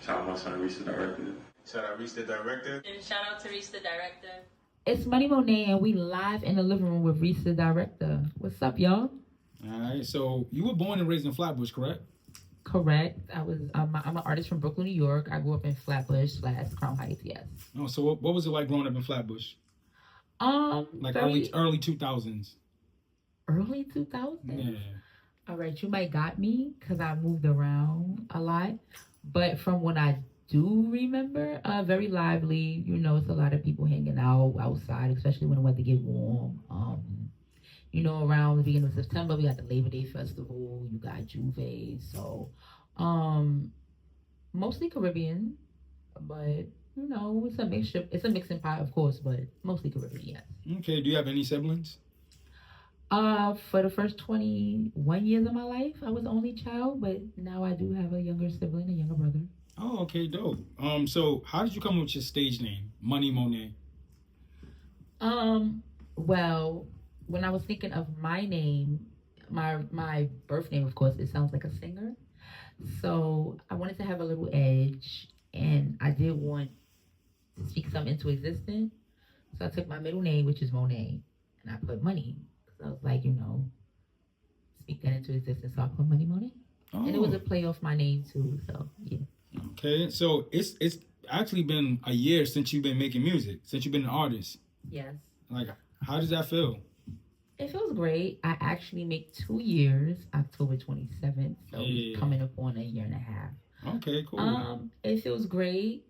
Shout out my son, Reese The Director. Shout out Reese The Director. And shout out to Reese The Director. It's Moneyy Moenae, and we live in the living room with Reese The Director. What's up, y'all? All right, so you were born and raised in Flatbush, correct? Correct. I'm an artist from Brooklyn, New York. I grew up in Flatbush / Crown Heights, yes. Oh, so what was it like growing up in Flatbush? Like early 2000s. Early 2000s? Yeah. All right, you might got me because I moved around a lot. But from what I do remember, very lively. You know, it's a lot of people hanging out outside, especially when the weather get warm. You know, around the beginning of September, we got the Labor Day Festival. You got Juve. So, mostly Caribbean, but you know, it's a mixture. It's a mixing pot, of course, but mostly Caribbean. Yes. Okay. Do you have any siblings? For the first 21 years of my life, I was the only child, but now I do have a younger sibling, a younger brother. Oh, okay, dope. So how did you come up with your stage name, Moneyy Moenae? Well, when I was thinking of my name, my birth name, of course, it sounds like a singer. So I wanted to have a little edge, and I did want to speak something into existence. So I took my middle name, which is Moenae, and I put money. I was like, you know, speak that into existence. So I put Moneyy Moenae. Oh. And it was a play off my name too. So yeah. Okay, so it's actually been a year since you've been making music, since you've been an artist. Yes. Like, how does that feel? It feels great. I actually make 2 years, October 27th. So Yeah. coming up on a year and a half. Okay, cool. It feels great.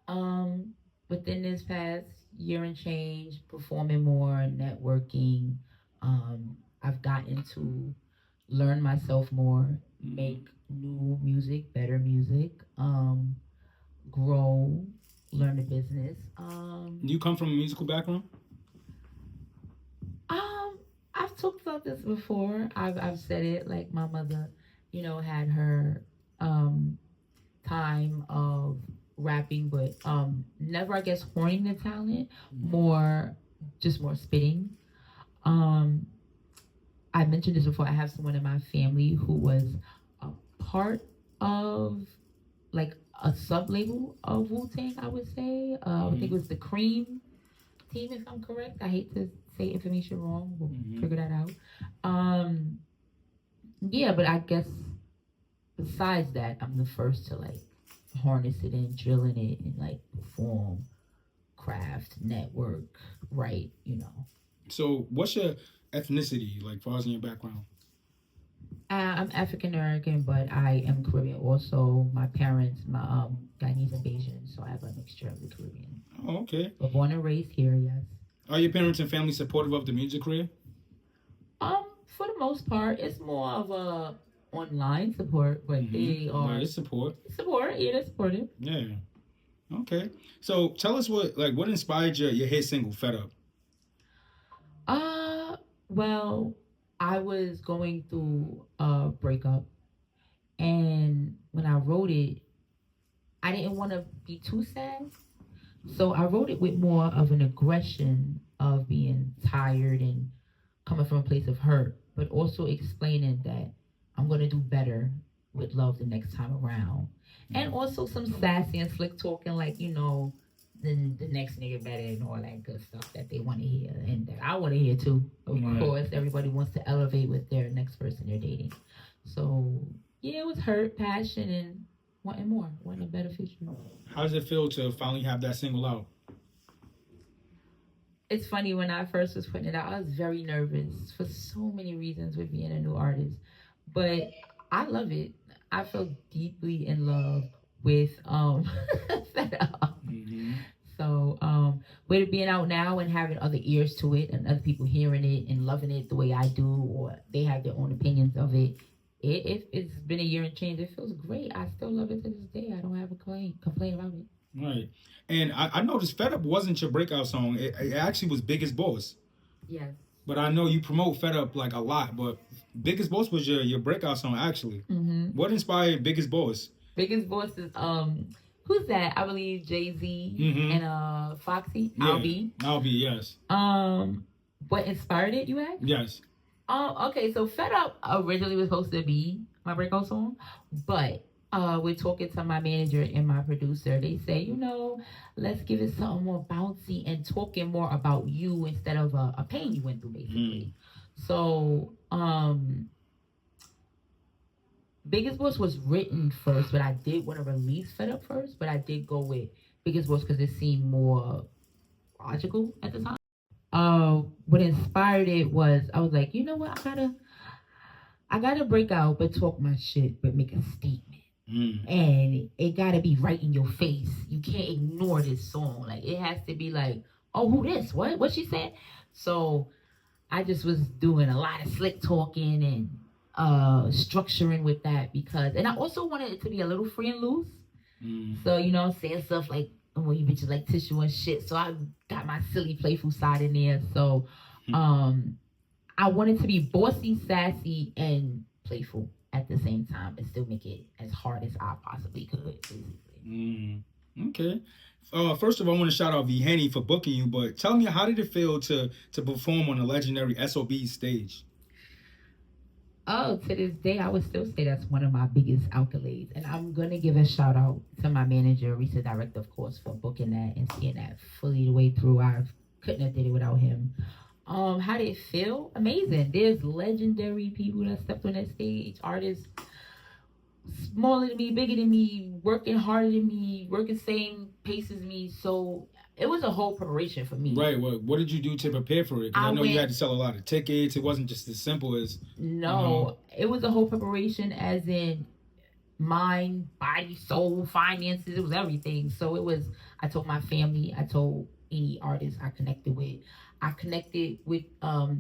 Within this past year and change, performing more, networking. I've gotten to learn myself more, make new music, better music, grow, learn the business. Do you come from a musical background? I've talked about this before. I've said it, like my mother, you know, had her time of rapping, but never, I guess, honing the talent, more spitting. I mentioned this before. I have someone in my family who was a part of like a sub-label of Wu-Tang, I would say. I think it was the Cream team, if I'm correct. I hate to say information wrong. We'll figure that out. Yeah, but I guess besides that, I'm the first to like harness it and drill in it and like perform, craft, network, write, you know. So what's your ethnicity, like, far as in your background? I'm African American, but I am Caribbean also. My parents, my Guyanese and Bayesian, so I have a mixture of the Caribbean. Oh, okay. But born and raised here, yes. Are your parents and family supportive of the music career? For the most part, it's more of a online support, but they are. Right, it's support. Yeah, they're supportive. Yeah. Okay. So tell us what inspired your hit single, Fed Up? Well, I was going through a breakup, and when I wrote it, I didn't want to be too sad. So I wrote it with more of an aggression of being tired and coming from a place of hurt, but also explaining that I'm going to do better with love the next time around. And also some sassy and slick talking, like, you know, the next nigga better and all that good stuff that they want to hear and that I want to hear too. Of course, everybody wants to elevate with their next person they're dating. So, yeah, it was hurt, passion, and wanting more, wanting a better future. How does it feel to finally have that single out? It's funny, when I first was putting it out, I was very nervous for so many reasons with being a new artist. But I love it. I feel deeply in love with Fed Up. So with it being out now and having other ears to it and other people hearing it and loving it the way I do, or they have their own opinions of it, it's been a year and change. It feels great. I still love it to this day. I don't have a complaint about it. Right. And I noticed Fed Up wasn't your breakout song. It actually was Biggest Boss. Yes. But I know you promote Fed Up like a lot, but Biggest Boss was your breakout song actually. What inspired Biggest Boss? Biggest Boss is who's that? I believe Jay-Z and Foxy. Yeah. I'll be, yes. What inspired it, you asked? Yes. Okay, so Fed Up originally was supposed to be my breakout song, but we're talking to my manager and my producer. They say, you know, let's give it something more bouncy and talking more about you instead of a pain you went through, basically. So, Biggest Boss was written first, but I did want to release Fed Up first, but I did go with Biggest Boss because it seemed more logical at the time. What inspired it was I was like, you know what, I gotta break out, but talk my shit, but make a statement. And it gotta be right in your face. You can't ignore this song. Like it has to be like, oh, who this? What she said? So I just was doing a lot of slick talking and structuring with that because, and I also wanted it to be a little free and loose. So you know, saying stuff like, "Oh, you bitches like tissue and shit." So I got my silly, playful side in there. So I wanted to be bossy, sassy, and playful at the same time, and still make it as hard as I possibly could, basically. Okay. First of all, I want to shout out V. Henny for booking you, but tell me, how did it feel to perform on the legendary SOB stage? Oh, to this day, I would still say that's one of my biggest accolades. And I'm going to give a shout out to my manager, Reese The Director, of course, for booking that and seeing that fully the way through. I couldn't have did it without him. How did it feel? Amazing. There's legendary people that stepped on that stage, artists smaller than me, bigger than me, working harder than me, working same pace as me. So it was a whole preparation for me. Right. What did you do to prepare for it? Because I know you had to sell a lot of tickets. It wasn't just as simple as... No, it was a whole preparation as in mind, body, soul, finances. It was everything. So it was, I told my family, I told any artist I connected with. I connected with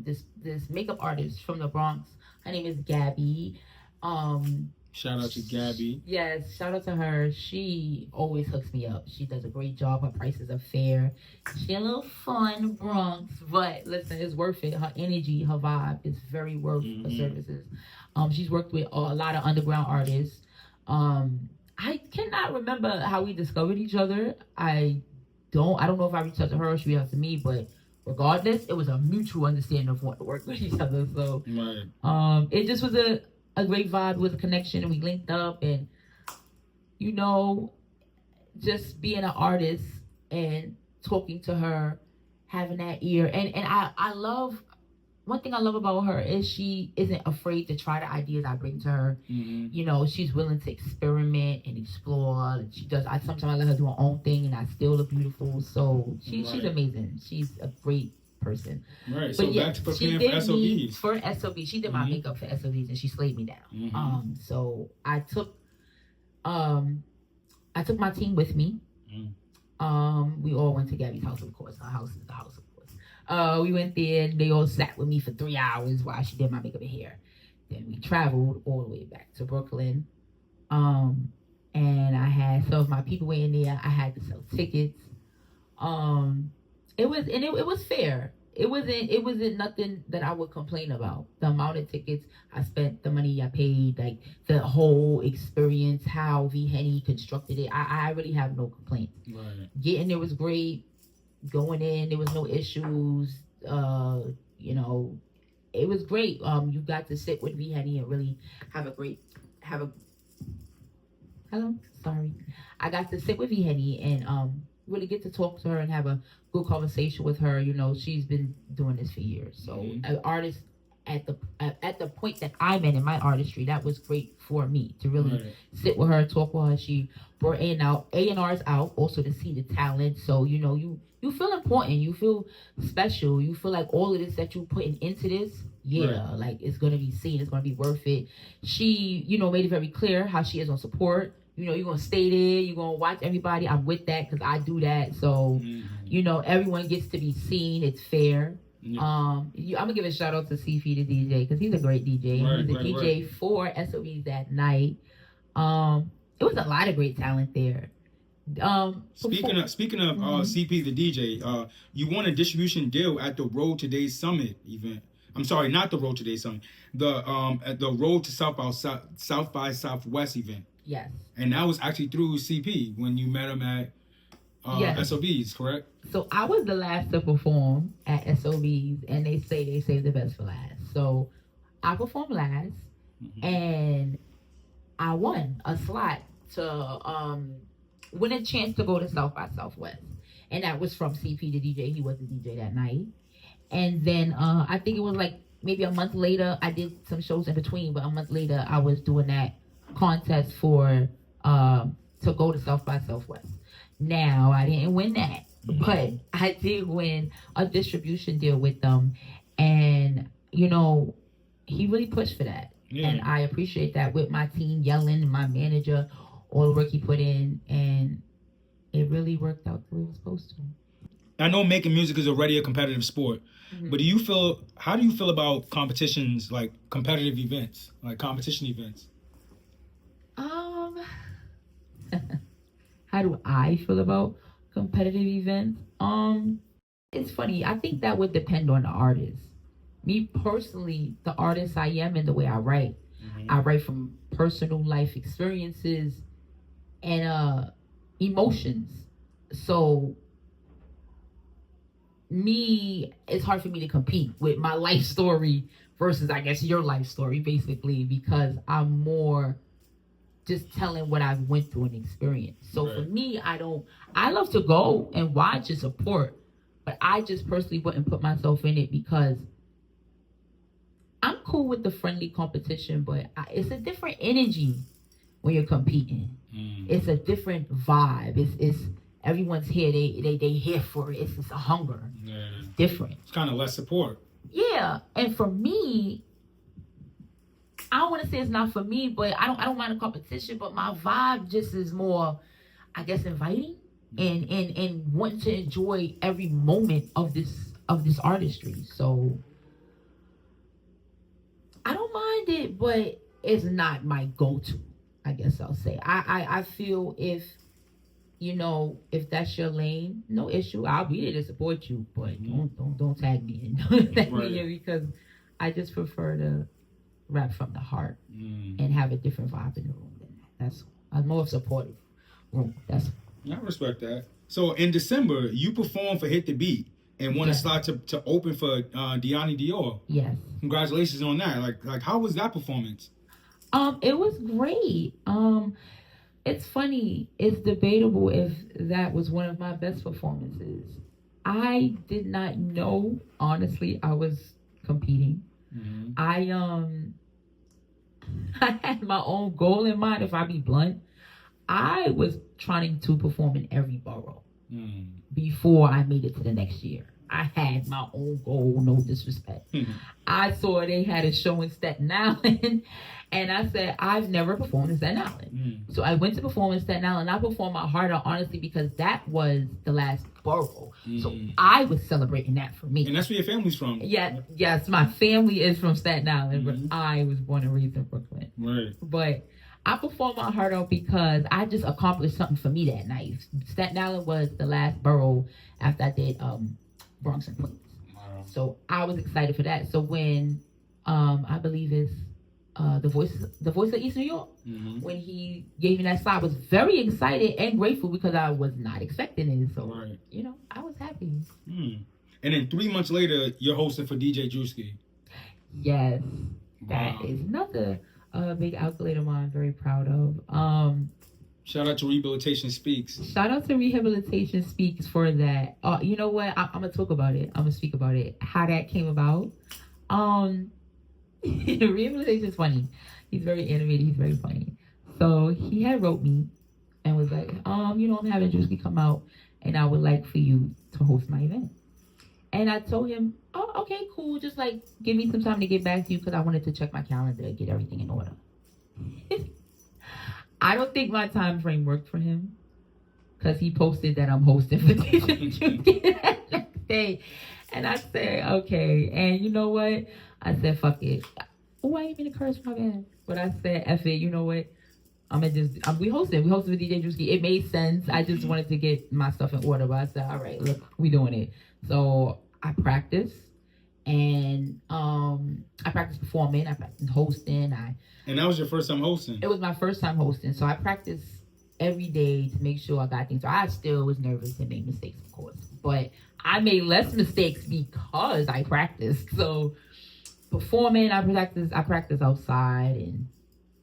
this makeup artist from the Bronx. Her name is Gabby. Shout out to Gabby. Yes, shout out to her. She always hooks me up. She does a great job. Her prices are fair. She a little fun, Bronx, but listen, it's worth it. Her energy, her vibe is very worth her services. She's worked with a lot of underground artists. I cannot remember how we discovered each other. I don't know if I reached out to her or she reached out to me, but regardless, it was a mutual understanding of wanting to work with each other. So it just was a great vibe, with a connection, and we linked up, and you know, just being an artist and talking to her, having that ear, and I love, one thing I love about her is she isn't afraid to try the ideas I bring to her. You know, she's willing to experiment and explore. She does. Sometimes I let her do her own thing, and I still look beautiful. So she's amazing. She's a great person. Right. So back to preparing for SOBs. For SOB, she did my makeup for SOBs, and she slayed me down. So I took my team with me. We all went to Gabby's house, of course. Her house is the house, of course. We went there. They all sat with me for 3 hours while she did my makeup and hair. Then we traveled all the way back to Brooklyn. And I had some of my people waiting there. I had to sell tickets. It was fair. It wasn't nothing that I would complain about. The amount of tickets I spent, the money I paid, like the whole experience, how V. Henny constructed it. I really have no complaints. Right. Getting there was great. Going in, there was no issues. You know, it was great. You got to sit with V. Henny and really I got to sit with V. Henny and really get to talk to her and have a good conversation with her. You know, she's been doing this for years. So an artist at the point that I'm in my artistry, that was great for me to really sit with her, talk with her. She brought A&Rs out also to see the talent. So, you know, you feel important, you feel special, you feel like all of this that you're putting into this, like it's gonna be seen, it's gonna be worth it. She, you know, made it very clear how she is on support. You know, you're gonna stay there, you're gonna watch everybody. I'm with that because I do that. So, you know, everyone gets to be seen. It's fair. I'm gonna give a shout out to CP, the DJ, because he's a great DJ. He's a DJ for SOBs that night. It was a lot of great talent there. Speaking of CP, the DJ, you won a distribution deal at the Road to Day Summit event. I'm sorry, not the Road to Day Summit. At the Road to South by Southwest event. Yes. And that was actually through CP when you met him at SOBs, correct? So I was the last to perform at SOBs, and they say they saved the best for last. So I performed last, and I won a slot to win a chance to go to South by Southwest. And that was from CP the DJ. He was the DJ that night. And then I think it was like maybe a month later, I did some shows in between, but a month later I was doing that contest for to go to South by Southwest. Now I didn't win that, but I did win a distribution deal with them, and you know, he really pushed for that, and I appreciate that with my team yelling, my manager, all the work he put in, and it really worked out the way it was supposed to. I know making music is already a competitive sport, but how do you feel about competitions, like competitive events, like competition events? How do I feel about competitive events? It's funny. I think that would depend on the artist. Me personally, the artist I am and the way I write, I write from personal life experiences and emotions. So it's hard for me to compete with my life story versus, I guess, your life story, basically, because I'm more just telling what I went through and experienced. So for me, I love to go and watch and support, but I just personally wouldn't put myself in it because I'm cool with the friendly competition, but it's a different energy when you're competing. It's a different vibe. It's everyone's here. They here for it. It's a hunger. It's different. It's kind of less support. Yeah, and for me, I don't want to say it's not for me, but I don't mind the competition. But my vibe just is more, I guess, inviting and wanting to enjoy every moment of this artistry. So I don't mind it, but it's not my go-to. I guess I'll say. I feel if that's your lane, no issue. I'll be there to support you, but don't tag me in. Don't tag me in because I just prefer to rap from the heart and have a different vibe in the room than that. I'm more supportive room. I respect that. So in December, you performed for Hit the Beat and won a slot to open for Deani Dior. Yes. Congratulations on that. Like how was that performance? It was great. It's funny. It's debatable if that was one of my best performances. I did not know, honestly, I was competing. I had my own goal in mind, if I be blunt. I was trying to perform in every borough before I made it to the next year. I had my own goal, no disrespect. I saw they had a show in Staten Island, and I said, I've never performed in Staten Island. So I went to perform in Staten Island. I performed my heart out, honestly, because that was the last borough. So I was celebrating that for me. And that's where your family's from. Yeah, yes, my family is from Staten Island, but I was born and raised in Brooklyn. Right. But I performed my heart out because I just accomplished something for me that night. Staten Island was the last borough after I did Bronx and Queens. Wow. So I was excited for that. So when I believe it's the voice of East New York, when he gave me that slot, I was very excited and grateful because I was not expecting it. So I was happy. And then 3 months later, you're hosting for DJ Drewski. Yes, that is another big accolade of mine. I'm very proud of. Shout out to Rehabilitation Speaks. Shout out to Rehabilitation Speaks for that. You know what? I'm gonna talk about it. I'm gonna speak about it. How that came about. Rehabilitation is funny. He's very animated. He's very funny. So he had wrote me and was like, I'm having Drewski come out, and I would like for you to host my event. And I told him, oh, okay, cool. Just like give me some time to get back to you because I wanted to check my calendar and get everything in order. I don't think my time frame worked for him because he posted that I'm hosting for DJ that next day. And I said, okay. And you know what? I said, fuck it. Oh, I ain't mean to curse, my bad. But I said, F it, you know what? We hosted with DJ Drewski. It made sense. I just wanted to get my stuff in order. But I said, all right, look, we doing it. So I practiced. And I practiced performing. I practiced hosting. And that was your first time hosting? It was my first time hosting. So I practiced every day to make sure I got things. So I still was nervous and made mistakes, of course. But I made less mistakes because I practiced. So performing, I practiced outside and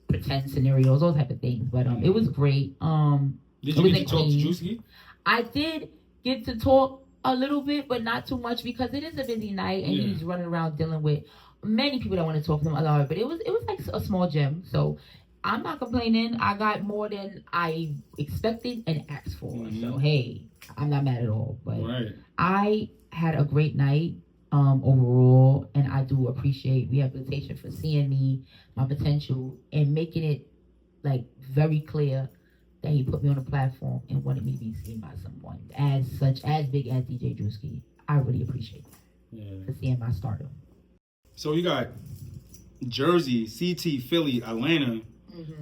pretend scenarios, those type of things. But it was great. Did you get to talk to Juicy? I did get to talk a little bit, but not too much because it is a busy night and he's running around dealing with many people that want to talk to him a lot. But it was like a small gym, so I'm not complaining. I got more than I expected and asked for. So hey, I'm not mad at all. But I had a great night overall, and I do appreciate rehabilitation for seeing me, my potential, and making it like very clear that he put me on a platform and wanted me to be seen by someone as big as DJ Drewski. I really appreciate that for seeing my stardom. So you got Jersey, CT, Philly, Atlanta.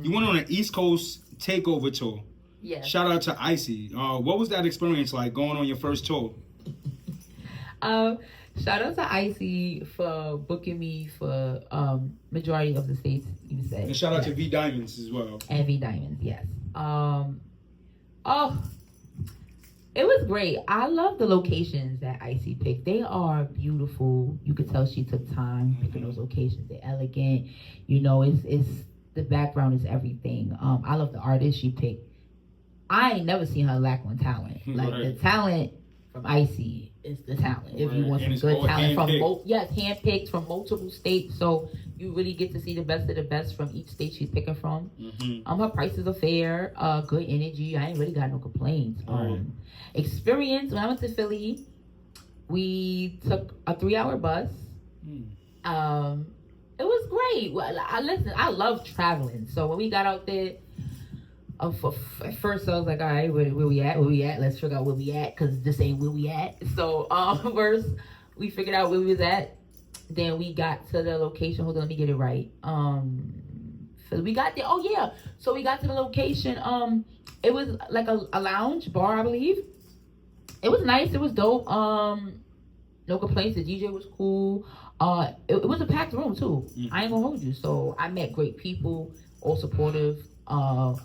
You went on an East Coast takeover tour. Yeah. Shout out to Icy. What was that experience like going on your first tour? Shout out to Icy for booking me for majority of the states you said. And shout out to V Diamonds as well. And V Diamonds, yes. It was great. I love the locations that Icy picked. They are beautiful. You could tell she took time picking those locations. They're elegant. You know, it's the background is everything. I love the artist she picked. I ain't never seen her lack on talent. Like the talent from Icy is the talent. If you want some good talent from handpicked from multiple states, so you really get to see the best of the best from each state she's picking from. Her prices are fair, good energy. I ain't really got no complaints. Experience, when I went to Philly, we took a 3-hour bus. It was great. Well, I love traveling. So when we got out there, at first I was like, all right, where we at? Where we at? Let's figure out where we at, because this ain't where we at. So first we figured out where we was at. Then we got to the location. Hold on, let me get it right. So we got there. Oh yeah. So we got to the location. It was like a lounge bar, I believe. It was nice. It was dope. No complaints. The DJ was cool. It was a packed room too. I ain't gonna hold you. So I met great people, all supportive. I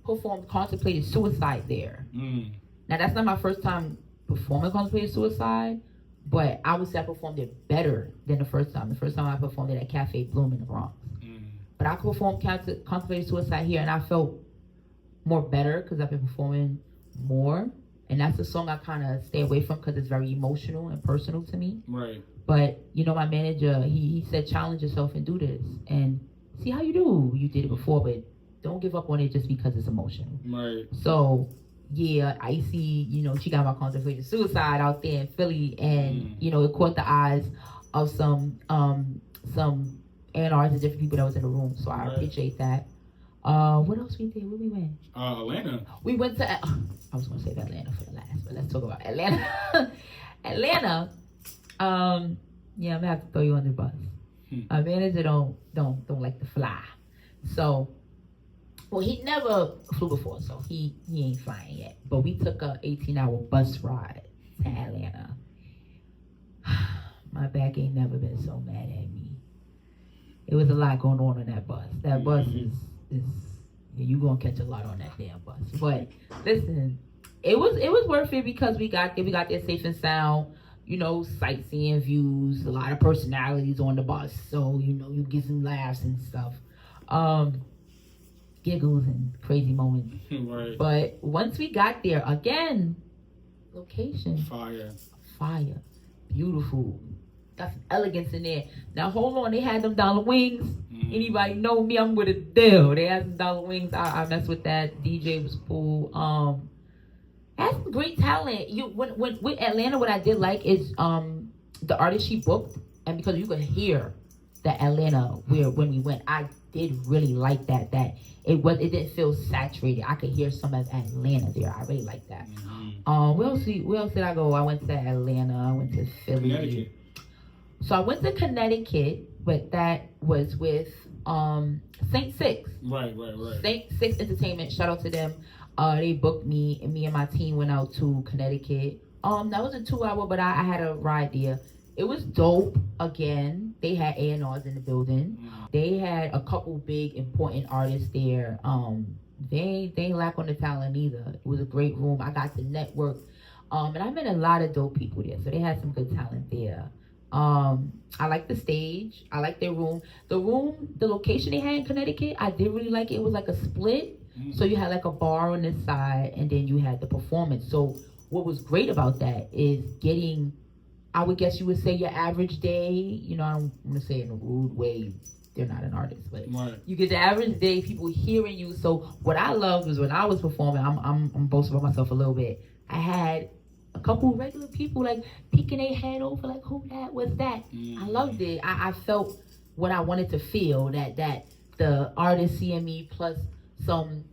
performed Contemplated Suicide there. Now that's not my first time performing Contemplated Suicide, but I would say I performed it better than the first time. The first time I performed it at Cafe Bloom in the Bronx. But I performed Contemplated Suicide here, and I felt more better because I've been performing more. And that's a song I kind of stay away from because it's very emotional and personal to me. Right. But, you know, my manager, he said, challenge yourself and do this. And see how you do. You did it before, but don't give up on it just because it's emotional. Right. So, yeah, Icy, you know, she got my Contemplated Suicide out there in Philly. And, you know, it caught the eyes of some A&Rs and different people that was in the room. So I appreciate that. What else we did? Where we went? Atlanta. We went to, I was going to save Atlanta for the last, but let's talk about Atlanta. Atlanta, yeah, I'm going to have to throw you on the bus. My manager don't like to fly. So, well, he never flew before, so he ain't flying yet. But we took a 18-hour bus ride to Atlanta. My back ain't never been so mad at me. It was a lot going on that bus. That bus is you gonna catch a lot on that damn bus. But listen, it was worth it because we got there safe and sound. You know, sightseeing views, a lot of personalities on the bus, so you know you get some laughs and stuff, giggles and crazy moments. Right. But once we got there, again, location, fire, beautiful. Got some elegance in there. Now hold on, they had them dollar wings. Anybody know me? I'm with a deal. They had some dollar wings. I messed with that. DJ was cool. Had some great talent. When with Atlanta, what I did like is the artist she booked, and because you could hear the Atlanta when we went, I did really like that it didn't feel saturated. I could hear some of Atlanta there. I really like that. Where else did I go? I went to Atlanta. I went to Philly. Connecticut. So I went to Connecticut, but that was with Saint Six. Right. Saint Six Entertainment. Shout out to them. They booked me, and me and my team went out to Connecticut. That was a 2-hour, but I had a ride there. It was dope. Again, they had A&Rs in the building. They had a couple big important artists there. They ain't lack on the talent either. It was a great room. I got to network. And I met a lot of dope people there. So they had some good talent there. I like the stage. I like their room. The location they had in Connecticut, I did really like it. It was like a split. So you had like a bar on this side, and then you had the performance. So what was great about that is getting, I would guess you would say, your average day. You know, I don't want to say it in a rude way. They're not an artist, but you get the average day, people hearing you. So what I loved was when I was performing, I'm boasting about myself a little bit. I had a couple regular people like peeking their head over, like, who that was that. I loved it. I felt what I wanted to feel, that the artist seeing me plus some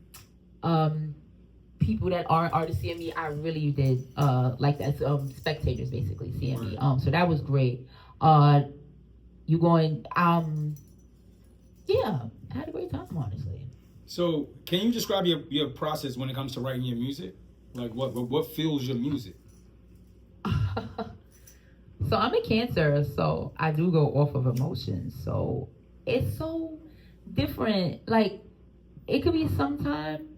people that aren't artists seeing me. I really did like that. Spectators basically seeing me. So that was great. You going yeah, I had a great time, honestly. So can you describe your process when it comes to writing your music? Like what fuels your music? So I'm a Cancer, so I do go off of emotions. So it's so different. Like, it could be sometime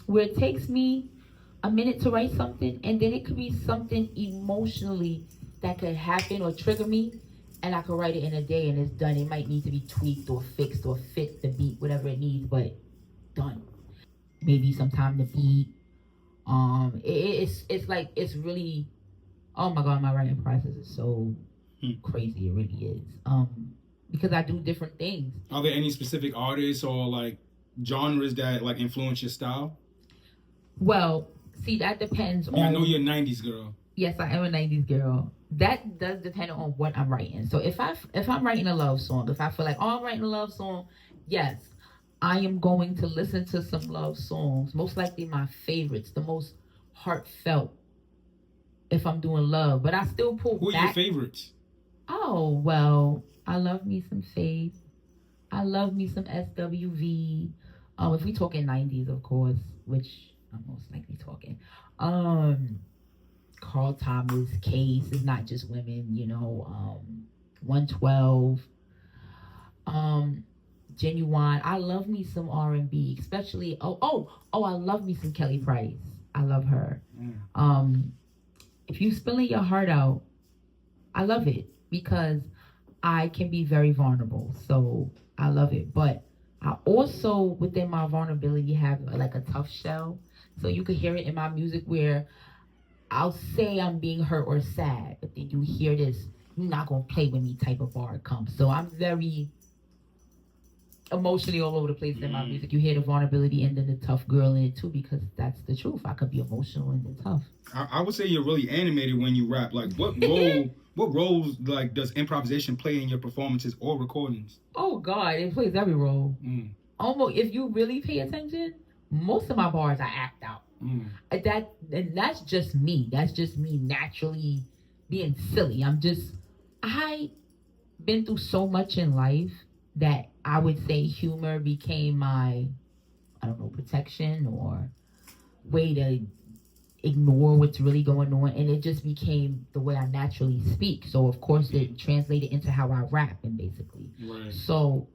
where it takes me a minute to write something, and then it could be something emotionally that could happen or trigger me, and I could write it in a day and it's done. It might need to be tweaked or fixed or fit the beat, whatever it needs, but done. Maybe sometime the beat. It's like, it's really, oh my God, my writing process is so crazy. It really is. Because I do different things. Are there any specific artists or like genres that like influence your style? Well, see, that depends on. I know you're a '90s girl. Yes, I am a '90s girl. That does depend on what I'm writing. So if I'm writing a love song, if I feel like, oh, I'm writing a love song, yes, I am going to listen to some love songs. Most likely my favorites, the most heartfelt. If I'm doing love, but I still pull back. Who are your favorites? Oh, well, I love me some Faith. I love me some SWV. If we talking '90s, of course, which I'm most likely talking. Carl Thomas, Case is not just women, you know. 112. Genuine. I love me some R&B, especially. I love me some Kelly Price. I love her. If you spilling your heart out, I love it because I can be very vulnerable. So I love it. But I also, within my vulnerability, have like a tough shell. So you could hear it in my music where I'll say I'm being hurt or sad, but then you hear this, you're not going to play with me type of bar comes. So I'm very emotionally all over the place in my music. You hear the vulnerability and then the tough girl in it too, because that's the truth. I could be emotional and then tough. I would say you're really animated when you rap. Like, what roles like does improvisation play in your performances or recordings? Oh God, it plays every role. Almost, if you really pay attention, most of my bars I act out. That's just me. That's just me naturally being silly. I been through so much in life that I would say humor became my, I don't know, protection or way to ignore what's really going on, and it just became the way I naturally speak. So of course it translated into how I rap, and basically. So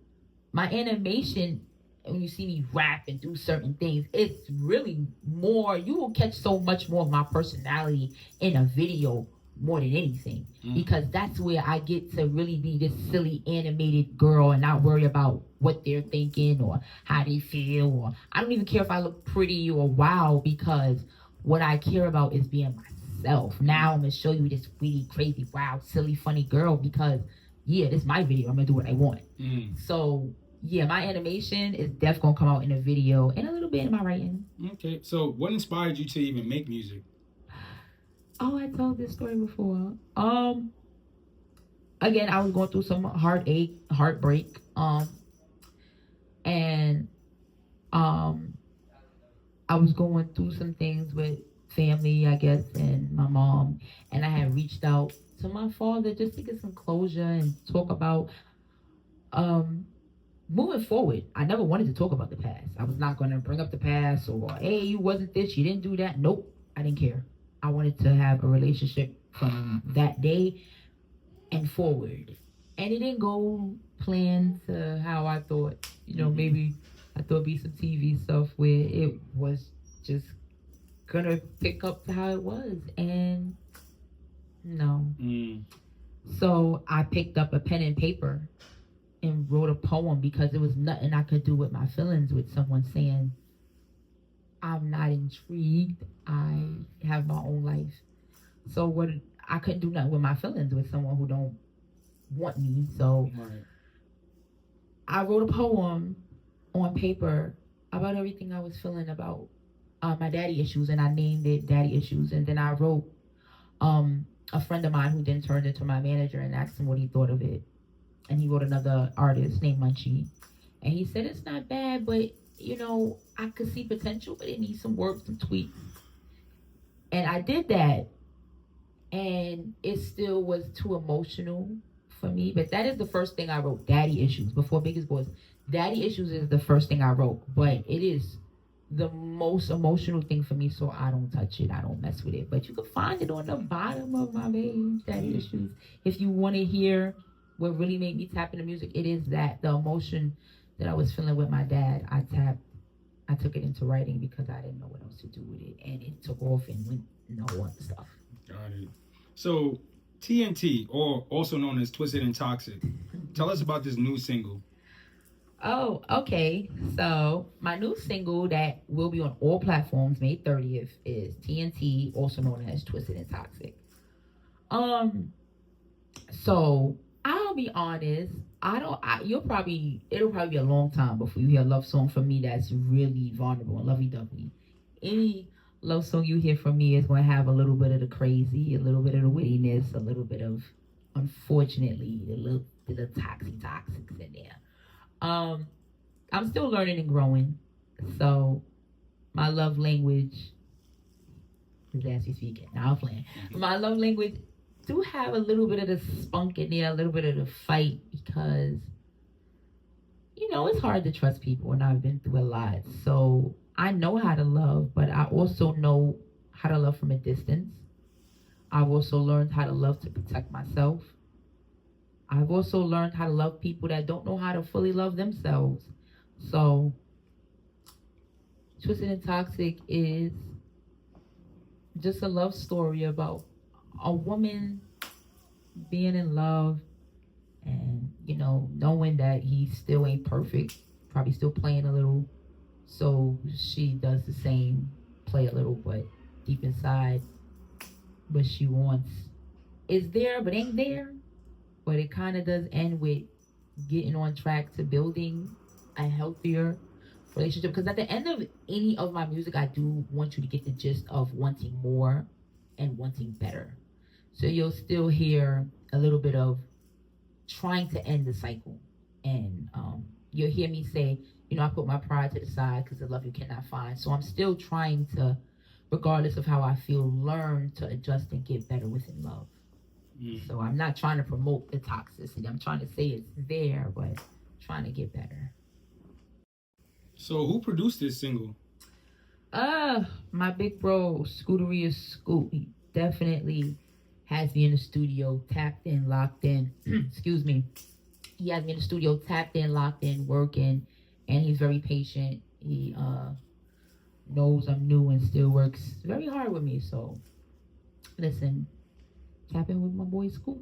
my animation, when you see me rap and do certain things, it's really more, you will catch so much more of my personality in a video more than anything, because that's where I get to really be this silly animated girl and not worry about what they're thinking or how they feel, or I don't even care if I look pretty or wow, because what I care about is being myself. Now I'm gonna show you this really crazy, wild, silly, funny girl because this is my video. I'm gonna do what I want. So yeah, my animation is definitely gonna come out in a video and a little bit in my writing. Okay, so what inspired you to even make music? Oh, I told this story before. Again, I was going through some heartbreak, and I was going through some things with family, I guess, and my mom, and I had reached out to my father just to get some closure and talk about moving forward. I never wanted to talk about the past. I was not going to bring up the past or, hey, you wasn't this, you didn't do that. Nope, I didn't care. I wanted to have a relationship from that day and forward. And it didn't go planned to how I thought. You know, maybe I thought it'd be some TV stuff where it was just gonna pick up to how it was. And no. So I picked up a pen and paper and wrote a poem because there was nothing I could do with my feelings with someone saying, I'm not intrigued. I have my own life. So what I couldn't do nothing with my feelings with someone who don't want me. So Right. I wrote a poem on paper about everything I was feeling about my daddy issues, and I named it Daddy Issues. And then I wrote a friend of mine who then turned into my manager and asked him what he thought of it. And he wrote another artist named Moneyy, and he said it's not bad, but you know I could see potential, but it needs some work, some tweaks. And I did that, and it still was too emotional for me. But that is the first thing I wrote, Daddy Issues, before Biggest Boys. Daddy Issues is the first thing I wrote, but it is the most emotional thing for me, so I don't touch it. I don't mess with it. But you can find it on the bottom of my page, Daddy Issues. If you want to hear what really made me tap into music, it is that the emotion that I was feeling with my dad. I took it into writing because I didn't know what else to do with it, and it took off and went no other stuff. Got it. So TNT, or also known as Twisted and Toxic, tell us about this new single. Oh, okay. So my new single that will be on all platforms May 30th is TNT, also known as Twisted and Toxic. So I'll be honest, it'll probably be a long time before you hear a love song from me that's really vulnerable and lovey-dovey. Any love song you hear from me is going to have a little bit of the crazy, a little bit of the wittiness, a little bit of, unfortunately, the toxics in there. I'm still learning and growing, so my love language is as we speak it. Now I'm playing. My love language do have a little bit of the spunk in there, a little bit of the fight, because you know it's hard to trust people, and I've been through a lot. So I know how to love, but I also know how to love from a distance. I've also learned how to love to protect myself. I've also learned how to love people that don't know how to fully love themselves. So, Twisted and Toxic is just a love story about a woman being in love and, you know, knowing that he still ain't perfect, probably still playing a little. So she does the same, play a little, but deep inside, what she wants is there, but ain't there. But it kind of does end with getting on track to building a healthier relationship. Because at the end of any of my music, I do want you to get the gist of wanting more and wanting better. So you'll still hear a little bit of trying to end the cycle. And you'll hear me say, you know, I put my pride to the side because the love you cannot find. So I'm still trying to, regardless of how I feel, learn to adjust and get better within love. So I'm not trying to promote the toxicity. I'm trying to say it's there, but trying to get better. So who produced this single? My big bro, Scooteria Scoot. He definitely has me in the studio, tapped in, locked in. Excuse me. He has me in the studio, tapped in, locked in, working, and he's very patient. He knows I'm new and still works very hard with me. So, listen. Tap in with my boy Scoop.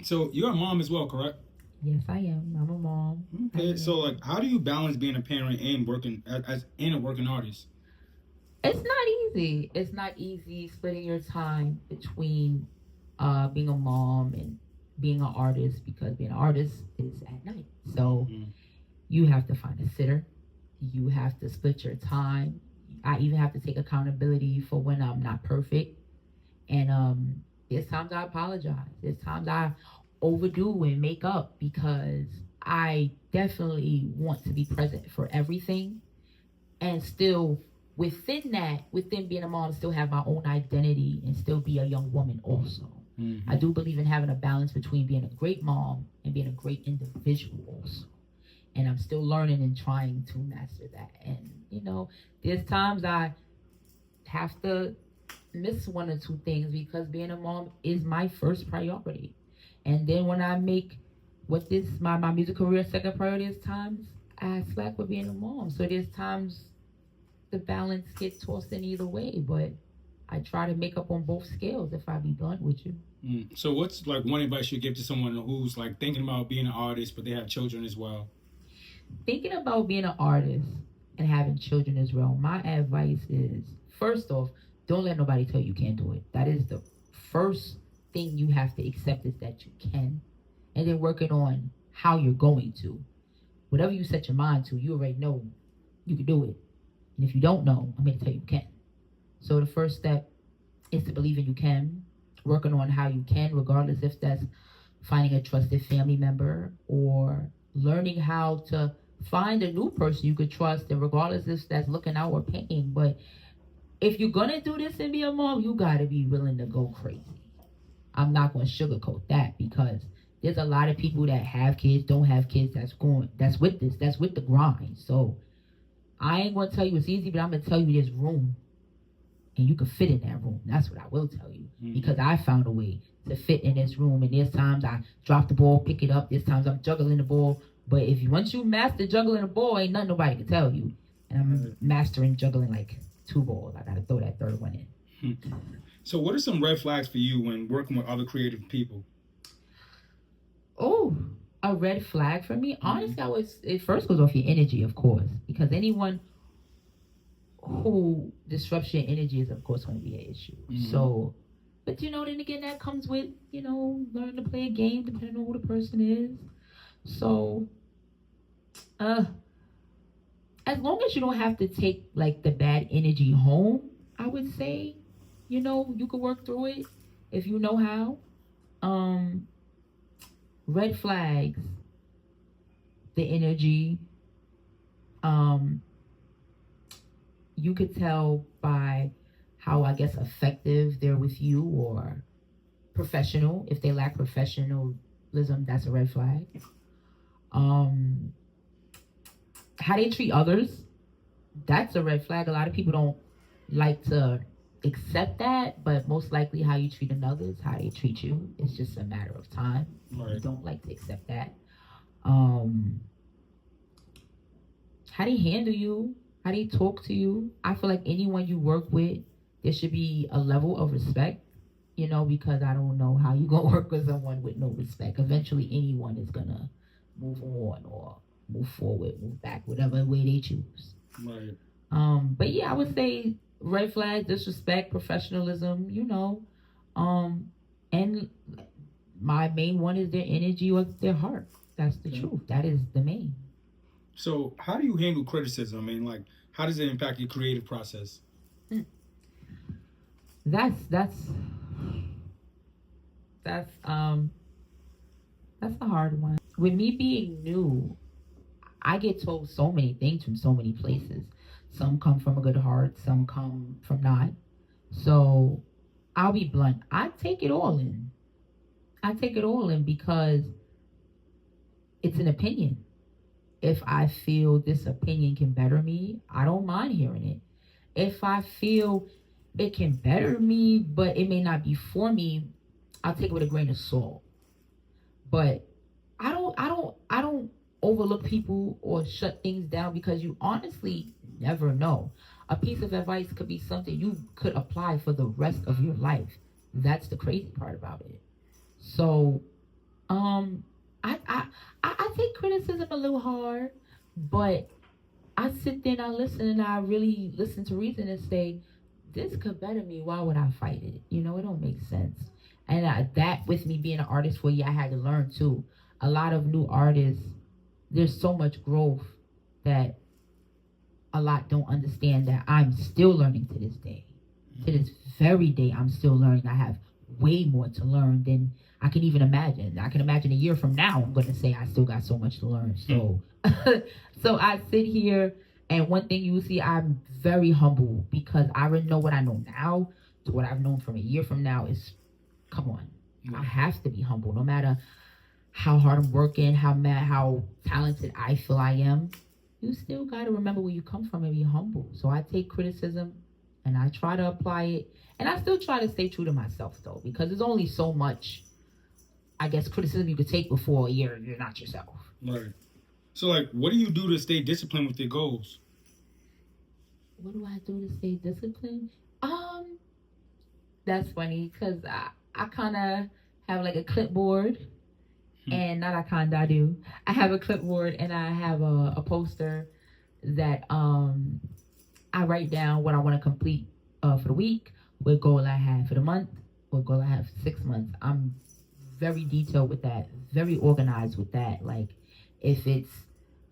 So you're a mom as well, correct? Yes, I am. I'm a mom. Okay. So like, how do you balance being a parent and working as a working artist? It's not easy. It's not easy splitting your time between being a mom and being an artist, because being an artist is at night. So you have to find a sitter. You have to split your time. I even have to take accountability for when I'm not perfect. And there's times I apologize. There's times I overdo and make up, because I definitely want to be present for everything. And still, within being a mom, still have my own identity and still be a young woman also. I do believe in having a balance between being a great mom and being a great individual also. And I'm still learning and trying to master that. And, you know, there's times I have to miss one or two things because being a mom is my first priority. And then when I make my music career second priority, is times I slack with being a mom. So there's times the balance gets tossed in either way, but I try to make up on both scales, if I be blunt with you. So what's like one advice you give to someone who's like thinking about being an artist, but they have children as well? Thinking about being an artist and having children as well, my advice is, first off, don't let nobody tell you can't do it. That is the first thing you have to accept, is that you can. And then working on how you're going to. Whatever you set your mind to, you already know you can do it. And if you don't know, I'm going to tell you can. So the first step is to believe in you can, working on how you can, regardless if that's finding a trusted family member or learning how to find a new person you could trust, and regardless if that's looking out or paying. But if you're going to do this and be a mom, you got to be willing to go crazy. I'm not going to sugarcoat that, because there's a lot of people that have kids, don't have kids, that's with the grind. So I ain't going to tell you it's easy, but I'm going to tell you there's room. And you can fit in that room. That's what I will tell you. Because I found a way to fit in this room. And there's times I drop the ball, pick it up. There's times I'm juggling the ball. But once you master juggling the ball, ain't nothing nobody can tell you. And I'm mastering juggling like 2 balls. I got to throw that third one in. So what are some red flags for you when working with other creative people? Oh, a red flag for me? Honestly, it first goes off your energy, of course. Because anyone who disrupts your energy is, of course, going to be an issue. So, but then again, that comes with, learning to play a game depending on who the person is. So, as long as you don't have to take like the bad energy home, I would say, you could work through it if you know how. Red flags, the energy, you could tell by how, I guess, effective they're with you, or professional. If they lack professionalism, that's a red flag. How they treat others, that's a red flag. A lot of people don't like to accept that, but most likely how you treat others, how they treat you, it's just a matter of time. Right. You don't like to accept that. How they handle you, how they talk to you. I feel like anyone you work with, there should be a level of respect, because I don't know how you gonna work with someone with no respect. Eventually anyone is gonna move on or move forward, move back, whatever way they choose. Right. But yeah, I would say red flag, disrespect, professionalism, and my main one is their energy or their heart. That's the truth. That is the main. So how do you handle criticism? I mean, like, how does it impact your creative process? That's a hard one. With me being new, I get told so many things from so many places. Some come from a good heart, some come from not. So I'll be blunt. I take it all in. Because it's an opinion. If I feel this opinion can better me, I don't mind hearing it. If I feel it can better me, but it may not be for me, I'll take it with a grain of salt. But I don't overlook people or shut things down, because you honestly never know. A piece of advice could be something you could apply for the rest of your life. That's the crazy part about it. So, I take criticism a little hard, but I sit there and I listen, and I really listen to reason and say, this could better me. Why would I fight it? It don't make sense. And that, with me being an artist for a year, I had to learn too. A lot of new artists, there's so much growth that a lot don't understand, that I'm still learning to this day. To this very day, I'm still learning. I have way more to learn than I can even imagine. I can imagine a year from now, I'm going to say I still got so much to learn. So, so I sit here, and one thing you will see, I'm very humble, because I already know what I know now to what I've known from a year from now is, come on. I have to be humble, no matter how hard I'm working, how talented I feel I am. You still got to remember where you come from and be humble. So I take criticism and I try to apply it. And I still try to stay true to myself, though, because there's only so much, I guess, criticism you could take before you're not yourself. Right. So, like, what do you do to stay disciplined with your goals? What do I do to stay disciplined? That's funny because I kind of have like a clipboard, and not I kind of I do. I have a clipboard and I have a poster that I write down what I want to complete for the week, what goal I have for the month, what goal I have for 6 months. I'm very detailed with that, very organized with that. Like if it's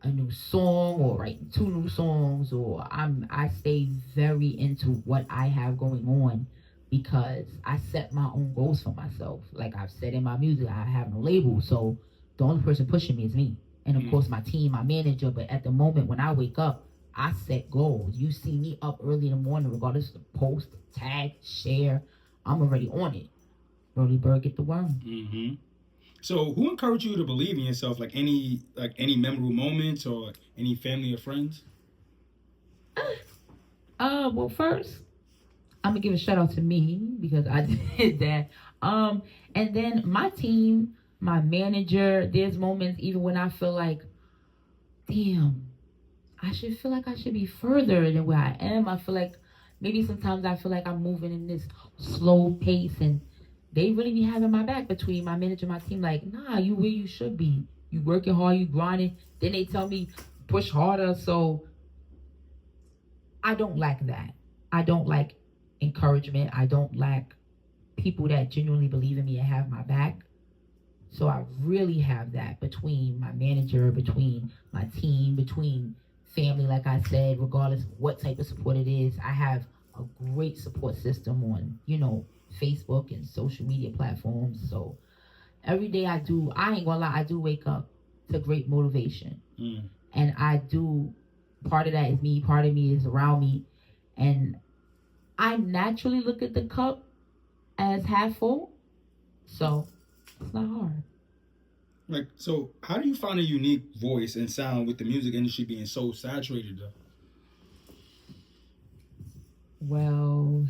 a new song or writing 2 new songs, or I stay very into what I have going on because I set my own goals for myself. Like I've said in my music, I have no label, so the only person pushing me is me. And of course my team, my manager. But at the moment when I wake up, I set goals. You see me up early in the morning, regardless of the post, tag, share, I'm already on it. Early bird get the worm. Mm-hmm. So, who encouraged you to believe in yourself? Like any memorable moments or any family or friends? Well, first, I'm gonna give a shout out to me because I did that. And then my team, my manager. There's moments even when I feel like, damn, I should feel like I should be further than where I am. I feel like maybe sometimes I feel like I'm moving in this slow pace, and they really be having my back between my manager and my team. Like, nah, you where you should be. You working hard, you grinding. Then they tell me push harder. So I don't lack that. I don't lack encouragement. I don't lack people that genuinely believe in me and have my back. So I really have that between my manager, between my team, between family, like I said, regardless of what type of support it is. I have a great support system on, Facebook and social media platforms. So every day I ain't gonna lie, I do wake up to great motivation. And part of that is me, part of me is around me. And I naturally look at the cup as half full. So it's not hard. Like, so how do you find a unique voice and sound with the music industry being so saturated though? Well,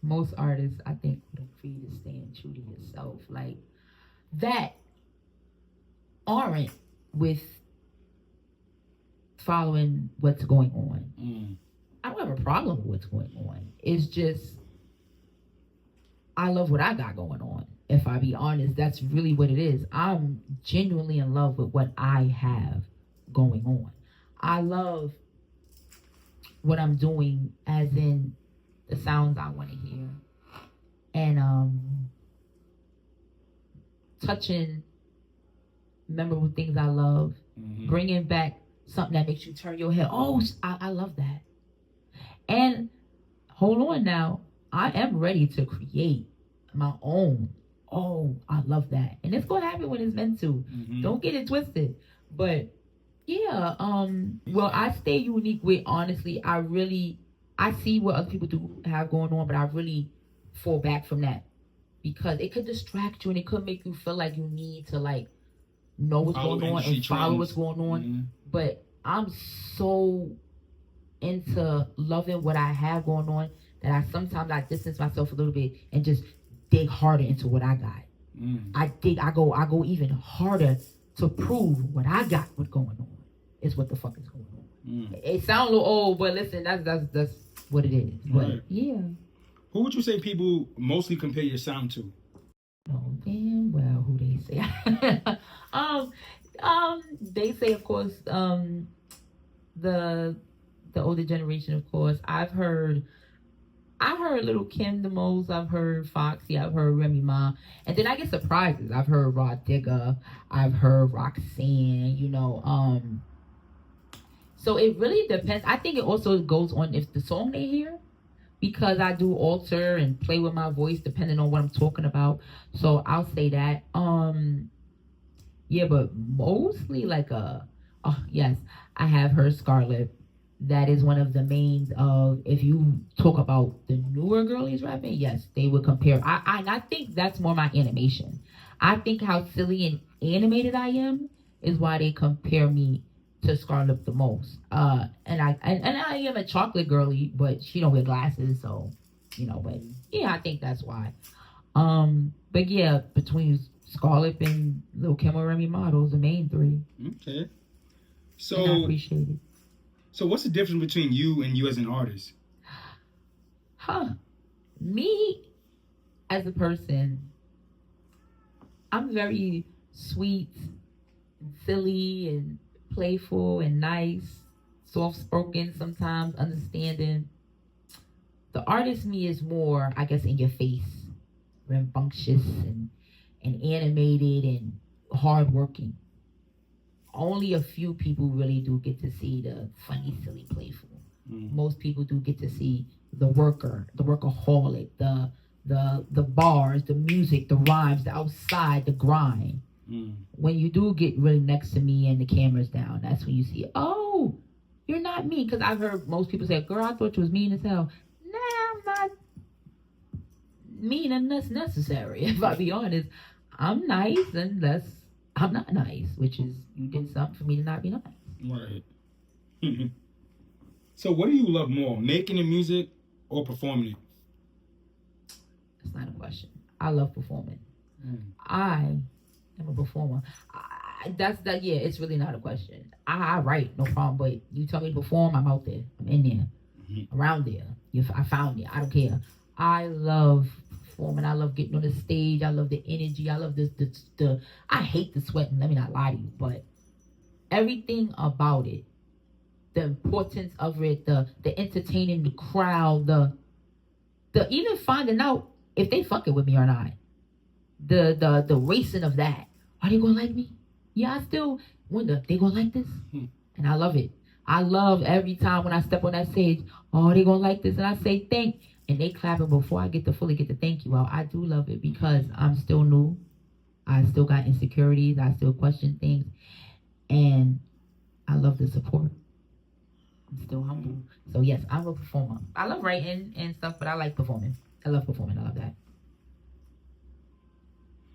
most artists, I think, would agree to staying true to yourself. Like, that aren't with following what's going on. I don't have a problem with what's going on. It's just, I love what I got going on. If I be honest, that's really what it is. I'm genuinely in love with what I have going on. I love what I'm doing, as in the sounds I want to hear, and touching memorable things I love, bringing back something that makes you turn your head. Oh, I love that. And hold on now, I am ready to create my own. Oh, I love that. And it's gonna happen when it's meant to. Don't get it twisted. But yeah, well, I stay unique with, honestly, I see what other people do have going on, but I really fall back from that because it could distract you and it could make you feel like you need to know what's going on and follow what's going on. But I'm so into loving what I have going on that I sometimes distance myself a little bit and just dig harder into what I got. I go even harder to prove what I got what's going on is what the fuck is going on. It sounds a little old, but listen, that's what it is. But yeah. Who would you say people mostly compare your sound to? Oh damn well, who they say? They say, of course, the older generation, of course. I've heard Little Kim the most. I've heard Foxy. I've heard Remy Ma. And then I get surprises. I've heard Rod Digger. I've heard Roxanne, So it really depends. I think it also goes on if the song they hear, because I do alter and play with my voice depending on what I'm talking about. So I'll say that. Yeah, but mostly yes, I have heard Scarlett. That is one of the main of, if you talk about the newer girlies rapping, yes, they would compare. I think that's more my animation. I think how silly and animated I am is why they compare me to Scarlett the most. And I am a chocolate girly, but she don't wear glasses, so but yeah, I think that's why. But yeah, between Scarlett and Lil Kim or Remy Ma, those are the main three. Okay. So and I appreciate it. So what's the difference between you and you as an artist? Me as a person, I'm very sweet and silly and playful and nice, soft spoken sometimes, understanding. The artist me is more, I guess, in your face, rambunctious and animated and hardworking. Only a few people really do get to see the funny, silly, playful. Most people do get to see the worker, the workaholic, the bars, the music, the rhymes, the outside, the grind. When you do get really next to me and the camera's down, that's when you see, oh, you're not me. Because I've heard most people say, girl, I thought you was mean as hell. Nah, I'm not mean unless necessary. If I be honest, I'm nice unless I'm not nice, which is you did something for me to not be nice. Right. So what do you love more, making the music or performing it? That's not a question. I love performing. I am a performer. Yeah, it's really not a question. I write, no problem, but you tell me to perform, I'm out there. I'm in there. Around there. I found it. I don't care. I love performing. I love getting on the stage. I love the energy. I love the I hate the sweating, let me not lie to you, but everything about it, the importance of it, the entertaining the crowd, the even finding out if they fucking with me or not. The racing of that. Are they gonna like me? Yeah, I still wonder, they gonna like this? And I love it. I love every time when I step on that stage, oh, they gonna like this, and I say thank, and they clapping before I get to fully get the thank you out. I do love it because I'm still new. I still got insecurities. I still question things, and I love the support. I'm still humble. So yes, I'm a performer. I love writing and stuff, but I like performing. I love performing. I love that.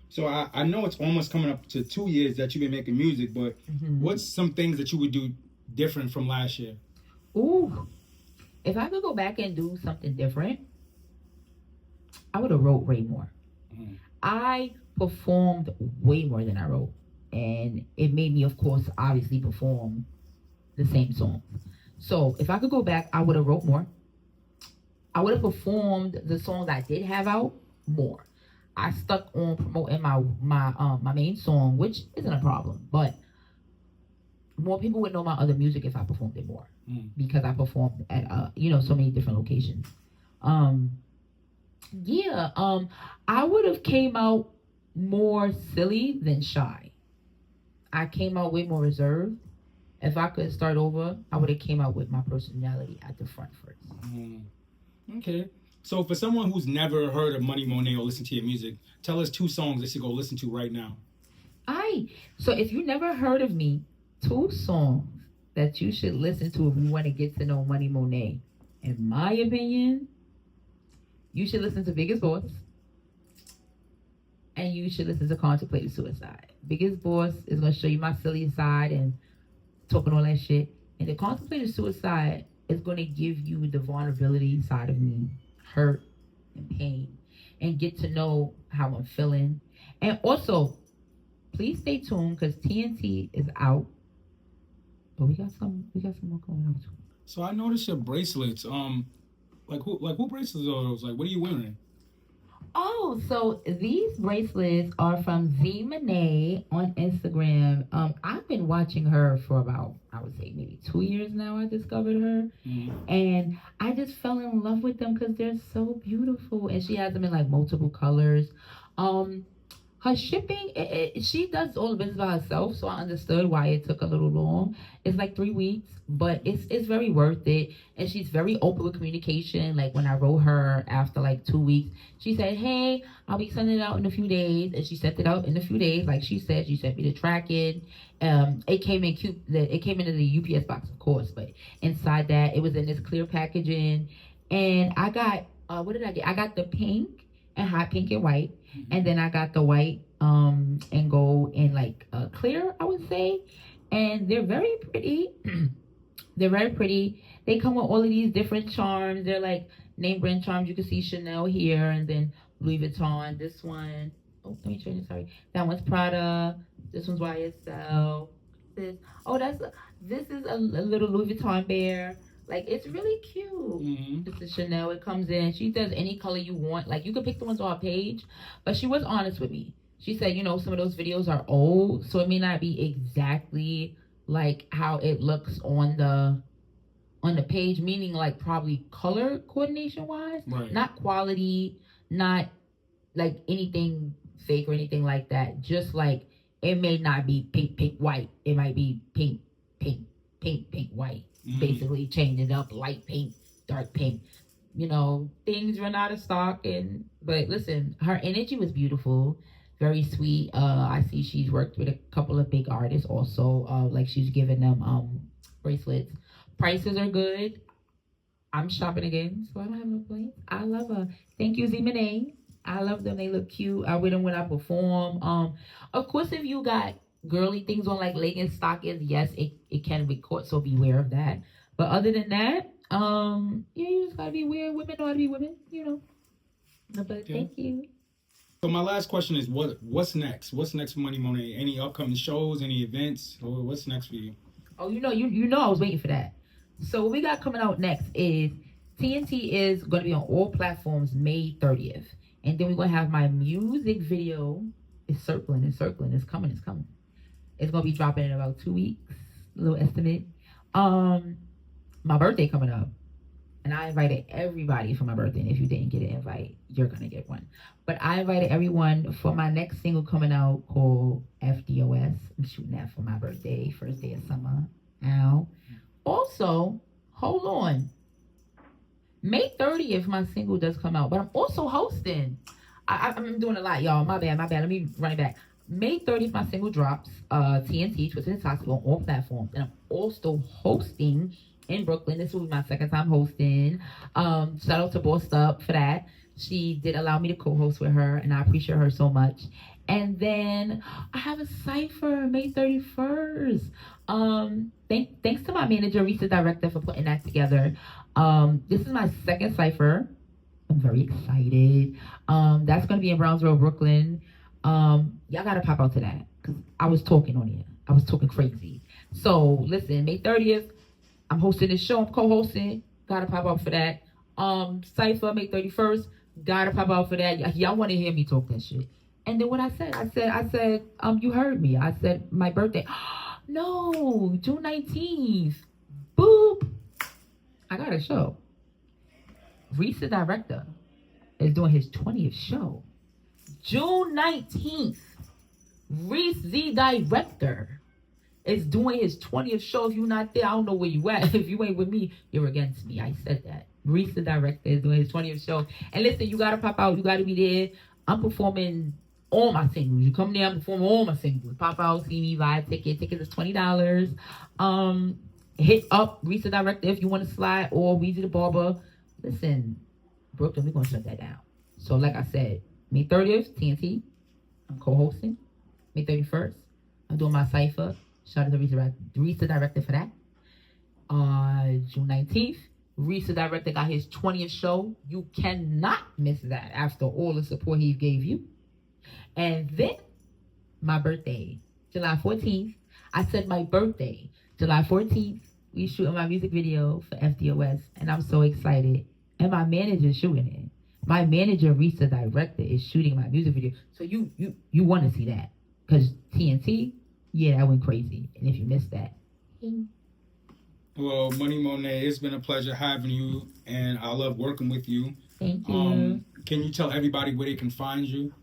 So I know it's almost coming up to 2 years that you've been making music, but what's some things that you would do different from last year? Ooh, if I could go back and do something different, I would have wrote way more. I performed way more than I wrote, and it made me, of course, obviously perform the same song. So if I could go back, I would have wrote more. I would have performed the songs I did have out more. I stuck on promoting my main song, which isn't a problem, but more people would know my other music if I performed it more because I performed at so many different locations. I would have came out more silly than shy. I came out way more reserved. If I could start over, I would have came out with my personality at the front first. Okay. So for someone who's never heard of Moneyy Moenae or listened to your music, tell us 2 songs they should go listen to right now. So if you never heard of me, 2 songs that you should listen to if you want to get to know Moneyy Moenae. In my opinion, you should listen to Biggest Boss, and you should listen to Contemplated Suicide. Biggest Boss is going to show you my silly side and talking all that shit. And the Contemplated Suicide is going to give you the vulnerability side of me, hurt and pain, and get to know how I'm feeling. And also, please stay tuned because TNT is out. But we got some more going on too. So I noticed your bracelets. Who bracelets are those? Like, what are you wearing? Oh, so these bracelets are from Z Moenae on Instagram. I've been watching her for about, I would say maybe 2 years now. I discovered her, and I just fell in love with them because they're so beautiful, and she has them in like multiple colors. Her shipping, she does all the business by herself, so I understood why it took a little long. It's like 3 weeks, but it's very worth it. And she's very open with communication. Like when I wrote her after like 2 weeks, she said, hey, I'll be sending it out in a few days. And she sent it out in a few days. Like she said, she sent me the tracking. It came in cute. It came into the UPS box, of course, but inside that, it was in this clear packaging. And I got, what did I get? I got the pink and hot pink and white. And then I got the white and gold and like clear, I would say. And they're very pretty. They're very pretty. They come with all of these different charms. They're like name brand charms. You can see Chanel here and then Louis Vuitton. This one, oh, let me show you, sorry. That one's Prada. This one's YSL. This is a little Louis Vuitton bear. Like, it's really cute. Mm-hmm. It's a Chanel. It comes in. She does any color you want. Like, you can pick the ones on her page. But she was honest with me. She said, some of those videos are old, so it may not be exactly like how it looks on the page, meaning like probably color coordination wise, Right. not quality, not like anything fake or anything like that. Just like it may not be pink, pink, white. It might be pink, pink, pink, pink, white. Mm-hmm. Basically changing up light pink, dark pink. Things run out of stock, but listen, her energy was beautiful, very sweet. I see she's worked with a couple of big artists also. Like she's giving them bracelets. Prices are good. I'm shopping again, so I don't have no complaints. I love her. Thank you, Z Moenae. I love them. They look cute. I wear them when I perform. Of course, if you got girly things on like leggings, stockings, yes, it can be caught, so beware of that. But other than that, yeah, you just gotta be weird. Women know how to be women, But Yeah. thank you. So my last question is, what's next? What's next for Moneyy Moenae? Any upcoming shows? Any events? Or what's next for you? Oh, you know, I was waiting for that. So what we got coming out next is TNT is going to be on all platforms May 30th. And then we're going to have my music video. It's circling. It's coming. It's going to be dropping in about 2 weeks. A little estimate. My birthday coming up. And I invited everybody for my birthday. And if you didn't get an invite, you're going to get one. But I invited everyone for my next single coming out called FDOS. I'm shooting that for my birthday, first day of summer. Now, also, hold on. May 30th, my single does come out. But I'm also hosting. I'm doing a lot, y'all. My bad. Let me run it back. May 30th, my single drops. TNT, Twisted and Toxic on all platforms. And I'm also hosting in Brooklyn. This will be my second time hosting. Shout out to Bossed Up for that. She did allow me to co-host with her, and I appreciate her so much. And then I have a cipher May 31st. Thanks to my manager, Reese The Director, for putting that together. This is my second cipher. I'm very excited. That's gonna be in Brownsville, Brooklyn. Y'all gotta pop out to that because I was talking on it. I was talking crazy. So listen, May 30th. I'm hosting this show. I'm co-hosting. Gotta pop out for that. Cypher, May 31st. Gotta pop out for that. Y'all want to hear me talk that shit. And then what I said, you heard me. I said my birthday. No, June 19th. Boop. I got a show. Reese The Director is doing his 20th show. June 19th. Reese The Director is doing his 20th show. If you're not there, I don't know where you at. If you ain't with me, you're against me. I said that. Reese The Director is doing his 20th show. And listen, you gotta pop out. You gotta be there. I'm performing all my singles. You come there, I'm performing all my singles. Pop out, see me, buy a ticket. Ticket is $20. Hit up Reese The Director if you want to slide, or Weezy the Barber. Listen, Brooklyn, we're gonna shut that down. So like I said, May 30th, TNT. I'm co-hosting. May 31st, I'm doing my cipher. Shout out to Reese The Director for that. June 19th, Reese The Director got his 20th show. You cannot miss that after all the support he gave you. And then, my birthday, July 14th. I said my birthday, July 14th. We shooting my music video for FDOS. And I'm so excited. And my manager's shooting it. My manager, Reese The Director, is shooting my music video. So you want to see that. Because TNT, yeah, that went crazy. And if you missed that. Well, Moneyy Moenae, it's been a pleasure having you, and I love working with you. Thank you. Can you tell everybody where they can find you?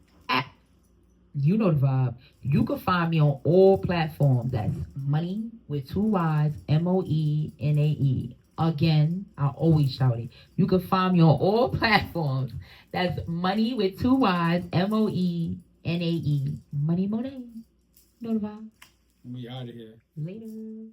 You know the vibe. You can find me on all platforms. That's Money with 2 Y's, Moenae. Again, I always shout it. You can find me on all platforms. That's Money with 2 Y's, Moenae. Moneyy Moenae. You know the vibe. We out of here. Later.